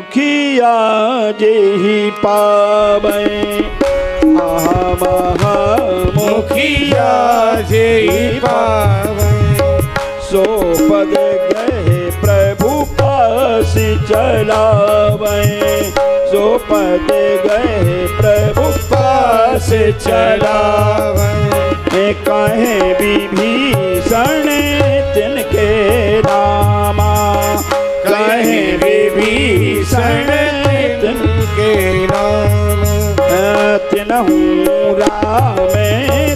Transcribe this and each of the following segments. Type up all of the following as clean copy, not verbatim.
मुखिया जेहि पावै। मुखिया जेहि पावै। सो पद गए प्रभु पास चलावै। सो पद गए प्रभु पास चलावै। कहे विभीषण तिनके नामा। कहे विभीषण तिनके नाम। तिनहु राम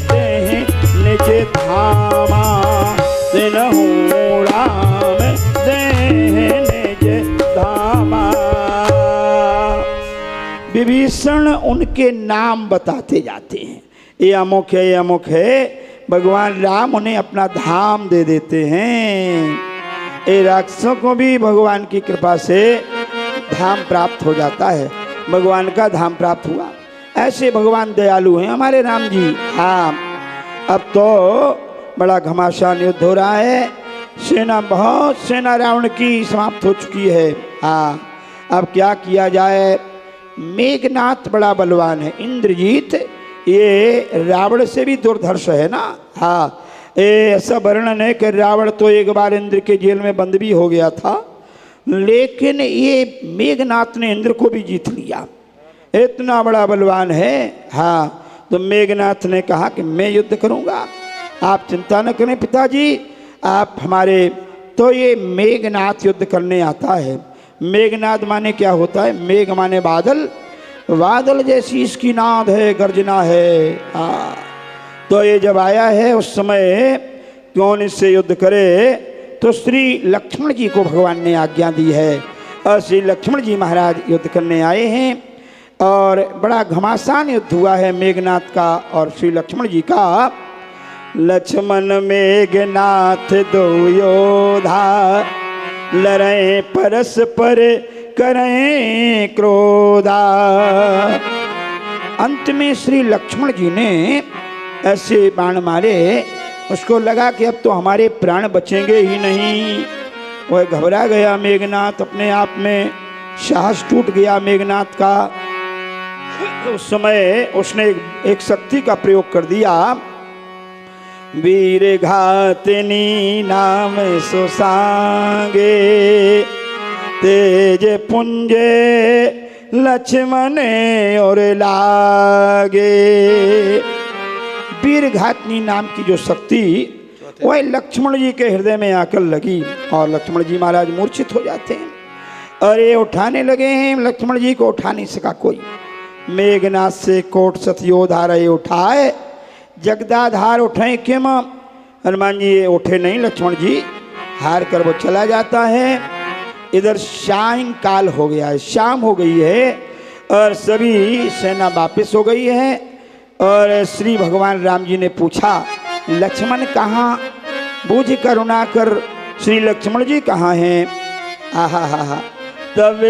तेहि निज धामा। तिनहु राम तेहि निज धामा। विभीषण उनके नाम बताते जाते हैं, ये अमुक है, ये अमुक है। भगवान राम उन्हें अपना धाम दे देते हैं। ये राक्षसों को भी भगवान की कृपा से धाम प्राप्त हो जाता है। भगवान का धाम प्राप्त हुआ। ऐसे भगवान दयालु हैं हमारे राम जी। हाँ, अब तो बड़ा घमासान युद्ध हो रहा है। बहुत सेना रावण की समाप्त हो चुकी है। हाँ, अब क्या किया जाए। मेघनाथ बड़ा बलवान है। इंद्रजीत ये रावण से भी दुर्धर्ष है ना। हाँ, ऐसा वर्णन है कि रावण तो एक बार इंद्र के जेल में बंद भी हो गया था, लेकिन ये मेघनाथ ने इंद्र को भी जीत लिया। इतना बड़ा बलवान है। हाँ, तो मेघनाथ ने कहा कि मैं युद्ध करूंगा, आप चिंता न करें पिताजी, आप हमारे। तो ये मेघनाथ युद्ध करने आता है। मेघनाथ माने क्या होता है? मेघ माने बादल, बादल जैसी इसकी नाद है, गर्जना है। हाँ, तो ये जब आया है उस समय कौन इससे युद्ध करे, तो श्री लक्ष्मण जी को भगवान ने आज्ञा दी है। और श्री लक्ष्मण जी महाराज युद्ध करने आए हैं और बड़ा घमासान युद्ध हुआ है मेघनाथ का और श्री लक्ष्मण जी का। लक्ष्मण मेघनाथ दो योधा, लड़े परस्पर करें क्रोधा। अंत में श्री लक्ष्मण जी ने ऐसे बाण मारे, उसको लगा कि अब तो हमारे प्राण बचेंगे ही नहीं। वह घबरा गया मेघनाथ, अपने आप में साहस टूट गया मेघनाथ का। उस समय उसने एक शक्ति का प्रयोग कर दिया। वीर घातनी नाम सुसांगे, तेज पुंजे लक्ष्मण और लागे। वीर घातनी नाम की जो शक्ति वह लक्ष्मण जी के हृदय में आकर लगी और लक्ष्मण जी महाराज मूर्छित हो जाते हैं। और ये उठाने लगे हैं, लक्ष्मण जी को उठा नहीं सका कोई। मेघनाथ से कोट सतयोधा रहे उठाए, जगदाधार उठे किम। हनुमान जी ये उठे नहीं, लक्ष्मण जी हार कर वो चला जाता है। इधर सायं काल हो गया है, शाम हो गई है और सभी सेना वापस हो गई है। और श्री भगवान राम जी ने पूछा, लक्ष्मण कहाँ? बूझ करुणा कर श्री लक्ष्मण जी कहाँ हैं? आहा हा हा, तब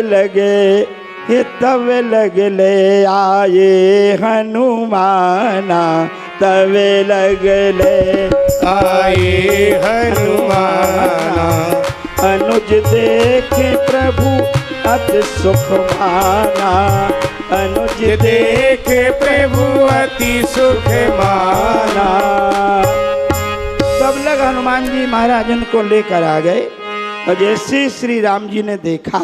लगे ले आए हनुमाना, तब ले आए हनुमाना। अनुज देखे प्रभु अति सुख माना, अनुज देखे प्रभु अति सुख माना। तब लग हनुमान जी महाराज उनको लेकर आ गए। और जैसे श्री राम जी ने देखा,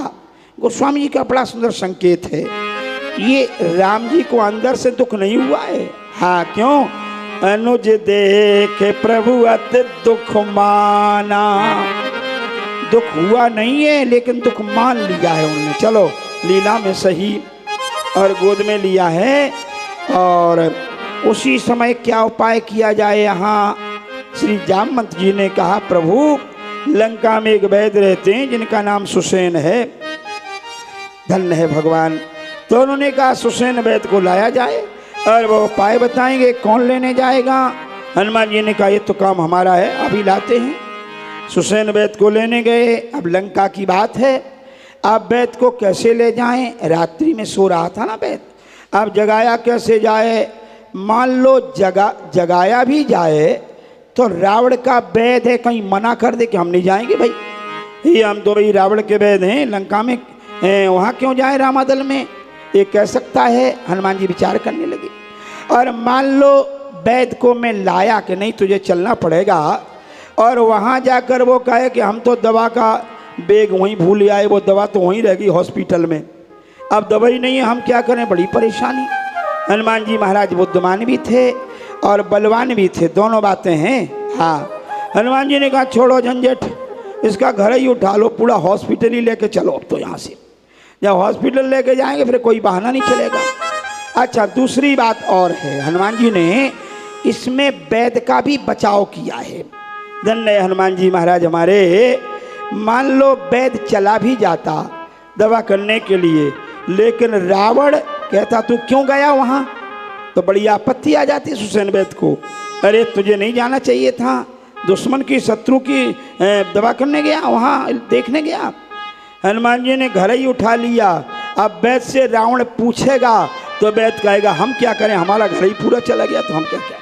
गोस्वामी जी का बड़ा सुंदर संकेत है, ये राम जी को अंदर से दुख नहीं हुआ है। हाँ, क्यों? अनुज देखे प्रभु अति दुख माना। दुख हुआ नहीं है, लेकिन दुख मान लिया है उन्होंने। चलो, लीला में सही और गोद में लिया है। और उसी समय क्या उपाय किया जाए? यहाँ श्री जामवंत जी ने कहा, प्रभु लंका में एक वैद्य रहते हैं जिनका नाम सुसेन है, धन्य है भगवान। तो उन्होंने कहा सुसेन वैद्य को लाया जाए और वो उपाय बताएंगे। कौन लेने जाएगा? हनुमान जी ने कहा ये तो काम हमारा है, अभी लाते हैं। सुसेन वैद्य को लेने गए। अब लंका की बात है, अब वैद्य को कैसे ले जाएं? रात्रि में सो रहा था ना वैद्य, अब जगाया कैसे जाए? मान लो जगाया भी जाए तो रावण का वैद्य है, कहीं मना कर दे कि हम नहीं जाएंगे भाई, ये हम तो भाई रावण के वैद्य हैं, लंका में वहाँ क्यों जाए रामादल में, ये कह सकता है। हनुमान जी विचार करने लगे। और मान लो वैद्य को मैं लाया कि नहीं तुझे चलना पड़ेगा, और वहाँ जाकर वो कहे कि हम तो दवा का बैग वहीं भूल आए, वो दवा तो वहीं रह गई हॉस्पिटल में, अब दवा ही नहीं है, हम क्या करें, बड़ी परेशानी। हनुमान जी महाराज बुद्धिमान भी थे और बलवान भी थे, दोनों बातें हैं। हाँ, हनुमान जी ने कहा छोड़ो झंझट, इसका घर ही उठा लो, पूरा हॉस्पिटल ही लेके चलो अब तो यहाँ से। जब हॉस्पिटल लेके जाएंगे फिर कोई बहाना नहीं चलेगा। अच्छा, दूसरी बात और है, हनुमान जी ने इसमें वैद्य का भी बचाव किया है। धन्य है हनुमान जी महाराज हमारे। मान लो वैद्य चला भी जाता दवा करने के लिए, लेकिन रावण कहता तू क्यों गया वहाँ, तो बड़ी आपत्ति आ जाती सुसेन वैद्य को। अरे तुझे नहीं जाना चाहिए था, दुश्मन की शत्रु की दवा करने गया, वहाँ देखने गया। हनुमान जी ने घर ही उठा लिया। अब वैद्य से रावण पूछेगा तो वैद्य कहेगा हम क्या करें, हमारा घर ही पूरा चला गया तो हम क्या करें,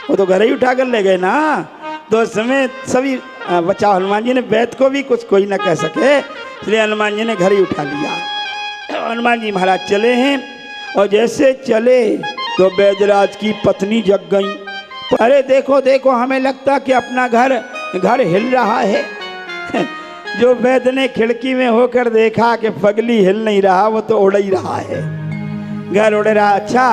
वो तो घर ही उठा कर ले गए ना। तो उस समय सभी बचाव, हनुमान जी ने वैद्य को भी कुछ कोई ना कह सके, इसलिए हनुमान जी ने घर ही उठा लिया। हनुमान जी महाराज चले हैं, और जैसे चले तो वैद्यराज की पत्नी जग गई। अरे देखो देखो, हमें लगता कि अपना घर हिल रहा है। जो वैद्य ने खिड़की में होकर देखा कि पगली हिल नहीं रहा, वो तो उड़ ही रहा है, घर उड़ रहा। अच्छा,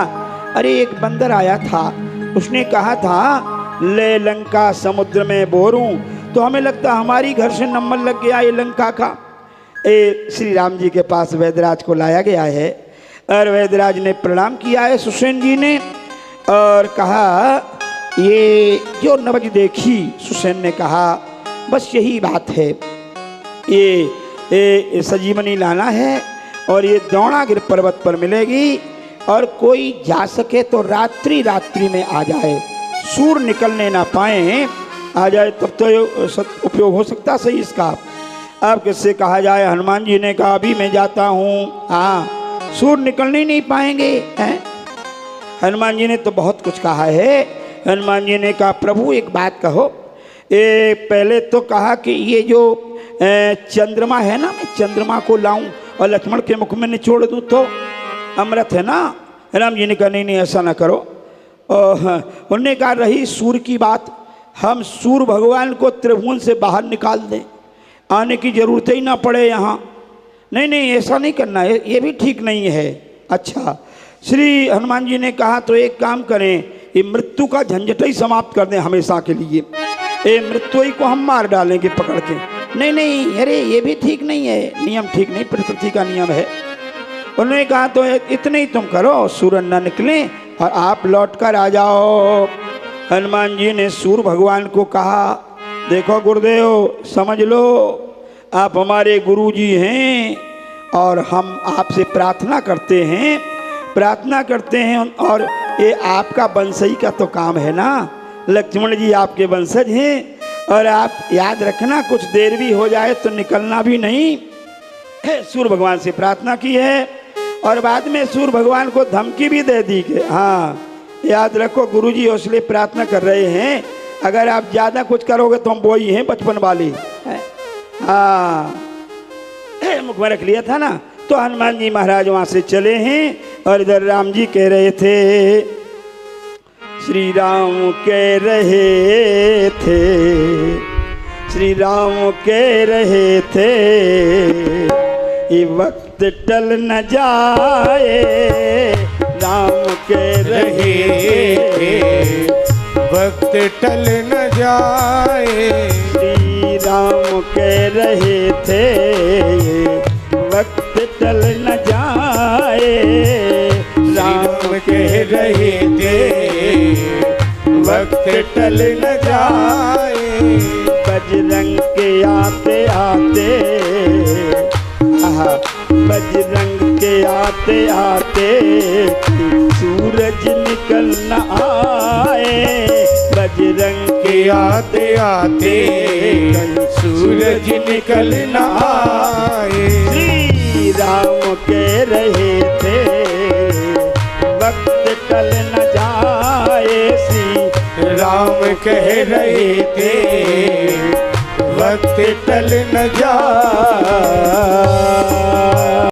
अरे एक बंदर आया था, उसने कहा था ले लंका समुद्र में बोरूं, तो हमें लगता हमारी घर से नंबर लग गया ये लंका का। श्री राम जी के पास वैद्यराज को लाया गया है, और वैद्यराज ने प्रणाम किया है सुसेन जी ने, और कहा ये जो नवज देखी, सुसेन ने कहा बस यही बात है, ये सजीवनी लाना है, और ये द्रोणागिर पर्वत पर मिलेगी, और कोई जा सके तो रात्रि में आ जाए, सूर निकलने ना पाए, आ जाए तब तो उपयोग हो सकता सही इसका। अब किससे कहा जाए, हनुमान जी ने कहा अभी मैं जाता हूँ, हाँ सूर निकलने नहीं पाएंगे हैं? हनुमान जी ने तो बहुत कुछ कहा है। हनुमान जी ने कहा प्रभु एक बात कहो, पहले तो कहा कि ये जो चंद्रमा है ना, मैं चंद्रमा को लाऊं और लक्ष्मण के मुख में निचोड़ दूं तो अमृत है ना। राम जी ने कहा नहीं ऐसा ना करो। उन्होंने कहा रही सूर की बात, हम सूर भगवान को त्रिभुवन से बाहर निकाल दें, आने की जरूरत ही ना पड़े यहाँ। नहीं ऐसा नहीं करना है, ये भी ठीक नहीं है। अच्छा, श्री हनुमान जी ने कहा तो एक काम करें, ये मृत्यु का झंझट ही समाप्त कर दें हमेशा के लिए, ये मृत्यु ही को हम मार डालेंगे पकड़ के। नहीं अरे ये भी ठीक नहीं है, नियम ठीक नहीं, प्रकृति का नियम है। उन्होंने कहा तो इतने ही तुम करो, सूरज न निकले और आप लौट कर आ जाओ। हनुमान जी ने सूर भगवान को कहा देखो गुरुदेव, समझ लो आप हमारे गुरु जी हैं, और हम आपसे प्रार्थना करते हैं, और ये आपका वंशई का तो काम है ना, लक्ष्मण जी आपके वंशज हैं, और आप याद रखना कुछ देर भी हो जाए तो निकलना भी नहीं। सूर भगवान से प्रार्थना की है, और बाद में सूर भगवान को धमकी भी दे दी कि हाँ याद रखो गुरुजी इसलिए प्रार्थना कर रहे हैं, अगर आप ज़्यादा कुछ करोगे तो हम वो ही हैं बचपन वाले। हाँ मुख में रख लिया था ना। तो हनुमान जी महाराज वहाँ से चले हैं, और इधर राम जी कह रहे थे, श्री राम कह रहे थे ये वक्त टल न जाए, राम कह रहे वक्त टल न जाए, श्री राम कह रहे थे वक्त टल न जाए, राम कह रहे थे वक्त टल न जाए, बजरंग के आते सूरज निकल न आए, बजरंग के आते सूरज निकल न आए, श्री राम कह रहे थे वक्त टल न जाए, श्री राम कह रहे थे वक्त टल न जाए।